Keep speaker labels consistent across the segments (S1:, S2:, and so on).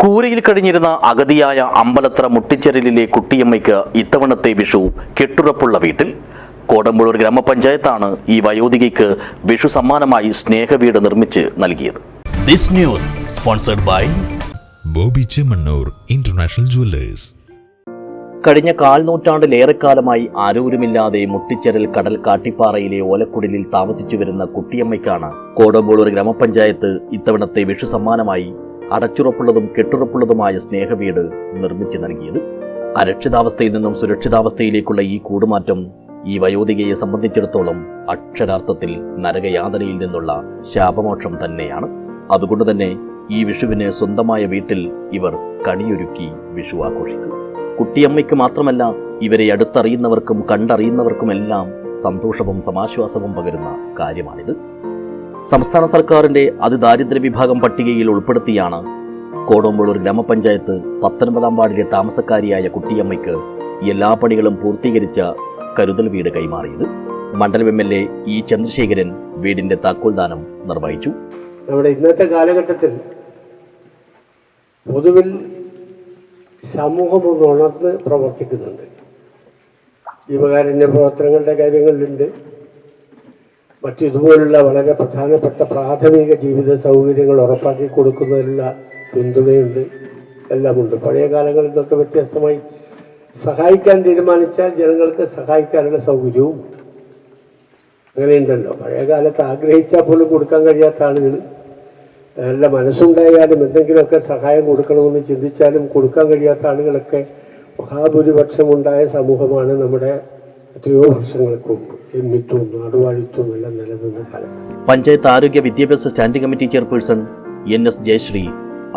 S1: കൂരയിൽ കഴിഞ്ഞിരുന്ന അഗതിയായ അമ്പലത്ര മുട്ടിച്ചെരലിലെ കുട്ടിയമ്മയ്ക്ക് ഇത്തവണത്തെ വിഷു കെട്ടുറപ്പുള്ള വീട്ടിൽ. കോടമ്പുഴൂർ ഗ്രാമപഞ്ചായത്താണ് ഈ വയോധികയ്ക്ക് വിഷു സമ്മാനമായി സ്നേഹവീട് നിർമ്മിച്ച് നൽകിയത്.
S2: This news sponsored by
S3: Bobby Chemmanur international jewellers.
S1: കഴിഞ്ഞ കാൽനൂറ്റാണ്ടിലേറെക്കാലമായി ആരോരുമില്ലാതെ മുട്ടിച്ചെരൽ കടൽ കാട്ടിപ്പാറയിലെ ഓലക്കുടിലിൽ താമസിച്ചു വരുന്ന കുട്ടിയമ്മയ്ക്കാണ് കോടമ്പുഴൂർ ഗ്രാമപഞ്ചായത്ത് ഇത്തവണത്തെ വിഷു സമ്മാനമായി അടച്ചുറപ്പുള്ളതും കെട്ടുറപ്പുള്ളതുമായ സ്നേഹവീട് നിർമ്മിച്ചു നൽകിയത്. അരക്ഷിതാവസ്ഥയിൽ നിന്നും സുരക്ഷിതാവസ്ഥയിലേക്കുള്ള ഈ കൂടുമാറ്റം ഈ വയോധികയെ സംബന്ധിച്ചിടത്തോളം അക്ഷരാർത്ഥത്തിൽ നരകയാതനയിൽ നിന്നുള്ള ശാപമോക്ഷം തന്നെയാണ്. അതുകൊണ്ട് തന്നെ ഈ വിഷുവിന് സ്വന്തമായ വീട്ടിൽ ഇവർ കണിയൊരുക്കി വിഷു ആഘോഷിക്കും. കുട്ടിയമ്മയ്ക്ക് മാത്രമല്ല, ഇവരെ അടുത്തറിയുന്നവർക്കും കണ്ടറിയുന്നവർക്കുമെല്ലാം സന്തോഷവും സമാശ്വാസവും പകരുന്ന കാര്യമാണിത്. സംസ്ഥാന സർക്കാരിന്റെ അതിദാരിദ്ര്യ വിഭാഗം പട്ടികയിൽ ഉൾപ്പെടുത്തിയാണ് കോടമ്പുഴൂർ ഗ്രാമപഞ്ചായത്ത് 19-ാം വാർഡിലെ താമസക്കാരിയായ കുട്ടിയമ്മയ്ക്ക് എല്ലാ പണികളും പൂർത്തീകരിച്ച കരുതൽ വീട് കൈമാറിയത്. മണ്ഡലം MLA E. ചന്ദ്രശേഖരൻ വീടിന്റെ താക്കോൽദാനം നിർവഹിച്ചു.
S4: നമ്മുടെ ഇന്നത്തെ കാലഘട്ടത്തിൽ പൊതുവിൽ സമൂഹം ഒന്ന് ഉണർന്ന് പ്രവർത്തിക്കുന്നുണ്ട്. ജീവകാരുണ്യ പ്രവർത്തനങ്ങളുടെ കാര്യങ്ങളിലുണ്ട്, മറ്റിതുപോലുള്ള വളരെ പ്രധാനപ്പെട്ട പ്രാഥമിക ജീവിത സൗകര്യങ്ങൾ ഉറപ്പാക്കി കൊടുക്കുന്നതിനുള്ള പിന്തുണയുണ്ട്, എല്ലാമുണ്ട്. പഴയ കാലങ്ങളിൽ നിന്നൊക്കെ വ്യത്യസ്തമായി സഹായിക്കാൻ തീരുമാനിച്ചാൽ ജനങ്ങൾക്ക് സഹായിക്കാനുള്ള സൗകര്യവും ഉണ്ട്. അങ്ങനെയുണ്ടല്ലോ. പഴയ കാലത്ത് ആഗ്രഹിച്ചാൽ പോലും കൊടുക്കാൻ കഴിയാത്ത ആളുകൾ, നല്ല മനസ്സുണ്ടായാലും എന്തെങ്കിലുമൊക്കെ സഹായം കൊടുക്കണമെന്ന് ചിന്തിച്ചാലും കൊടുക്കാൻ കഴിയാത്ത ആളുകളൊക്കെ മഹാഭൂരിപക്ഷം ഉണ്ടായ സമൂഹമാണ് നമ്മുടെ എത്രയോ വർഷങ്ങൾക്ക് മുമ്പ് മിത്തും നാടുവാഴിത്വവും എല്ലാം നിലനിന്ന കാലത്ത്.
S1: പഞ്ചായത്ത് ആരോഗ്യ വിദ്യാഭ്യാസ standing committee chairperson NS Jayasree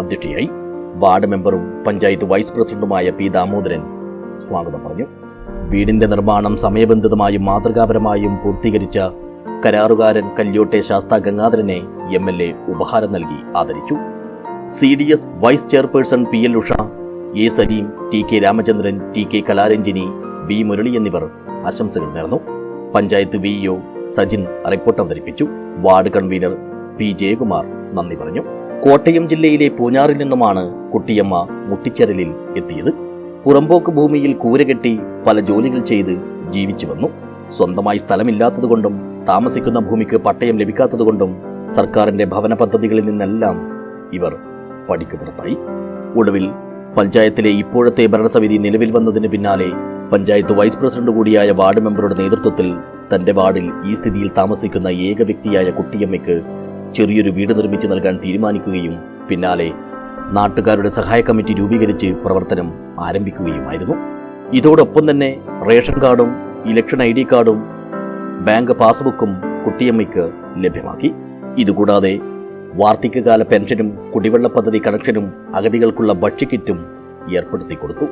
S1: അധ്യക്ഷയായി. വാർഡ് മെമ്പറും പഞ്ചായത്ത് വൈസ് പ്രസിഡന്റുമായ P. ദാമോദരൻ സ്വാഗതം പറഞ്ഞു. വീടിന്റെ നിർമ്മാണം സമയബന്ധിതമായും മാതൃകാപരമായും പൂർത്തീകരിച്ച കരാറുകാരൻ കല്യോട്ടെ ശാസ്ത ഗംഗാധരനെ MLA ഉപഹാരം നൽകി ആദരിച്ചു. CDS vice chairperson PL Usha, A. Saleem, TK Ramachandran, TK Kalaranjini, B. Murali എന്നിവർ ആശംസകൾ നേർന്നു. പഞ്ചായത്ത് VEO സജിൻ റിപ്പോർട്ട് അവതരിപ്പിച്ചു. Ward convener P. ജയകുമാർ നന്ദി പറഞ്ഞു. കോട്ടയം ജില്ലയിലെ പൂഞ്ഞാറിൽ നിന്നുമാണ് കുട്ടിയമ്മ മുട്ടിച്ചെരലിൽ എത്തിയത്. പുറമ്പോക്ക് ഭൂമിയിൽ കൂരകെട്ടി പല ജോലികൾ ചെയ്ത് ജീവിച്ചു വന്നു. സ്വന്തമായി സ്ഥലമില്ലാത്തതുകൊണ്ടും താമസിക്കുന്ന ഭൂമിക്ക് പട്ടയം ലഭിക്കാത്തതുകൊണ്ടും സർക്കാരിന്റെ ഭവന പദ്ധതികളിൽ നിന്നെല്ലാം ഇവർ പടിക്ക് പുറത്തായി. ഒടുവിൽ പഞ്ചായത്തിലെ ഇപ്പോഴത്തെ ഭരണസമിതി നിലവിൽ വന്നതിന് പിന്നാലെ പഞ്ചായത്ത് വൈസ് പ്രസിഡന്റ് കൂടിയായ വാർഡ് മെമ്പറുടെ നേതൃത്വത്തിൽ തന്റെ വാർഡിൽ ഈ സ്ഥിതിയിൽ താമസിക്കുന്ന ഏക വ്യക്തിയായ കുട്ടിയമ്മയ്ക്ക് ചെറിയൊരു വീട് നിർമ്മിച്ചു നൽകാൻ തീരുമാനിക്കുകയും പിന്നാലെ നാട്ടുകാരുടെ സഹായ കമ്മിറ്റി രൂപീകരിച്ച് പ്രവർത്തനം ആരംഭിക്കുകയുമായിരുന്നു. ഇതോടൊപ്പം തന്നെ റേഷൻ കാർഡും ഇലക്ഷൻ ID കാർഡും ബാങ്ക് പാസ്ബുക്കും കുട്ടിയമ്മയ്ക്ക് ലഭ്യമാക്കി. ഇതുകൂടാതെ വാർദ്ധക്യകാല പെൻഷനും കുടിവെള്ള പദ്ധതി കണക്ഷനും അഗതികൾക്കുള്ള ഭക്ഷ്യക്കിറ്റും ഏർപ്പെടുത്തി കൊടുത്തു.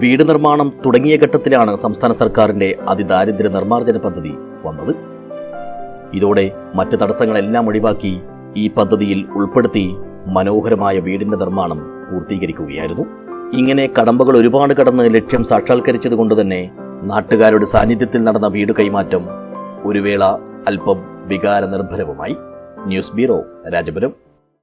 S1: വീട് നിർമ്മാണം തുടങ്ങിയ ഘട്ടത്തിലാണ് സംസ്ഥാന സർക്കാരിന്റെ അതിദാരിദ്ര്യ നിർമ്മാർജ്ജന പദ്ധതി വന്നത്. ഇതോടെ മറ്റ് തടസ്സങ്ങളെല്ലാം ഒഴിവാക്കി ഈ പദ്ധതിയിൽ ഉൾപ്പെടുത്തി മനോഹരമായ വീടിന്റെ നിർമ്മാണം പൂർത്തീകരിക്കുകയായിരുന്നു. ഇങ്ങനെ കടമ്പകൾ ഒരുപാട് കടന്ന് ലക്ഷ്യം സാക്ഷാത്കരിച്ചതുകൊണ്ട് തന്നെ നാട്ടുകാരുടെ സാന്നിധ്യത്തിൽ നടന്ന വീട് കൈമാറ്റം ഒരു വേള അല്പം വികാര നിർഭരവുമായി. News bureau, Rajapuram.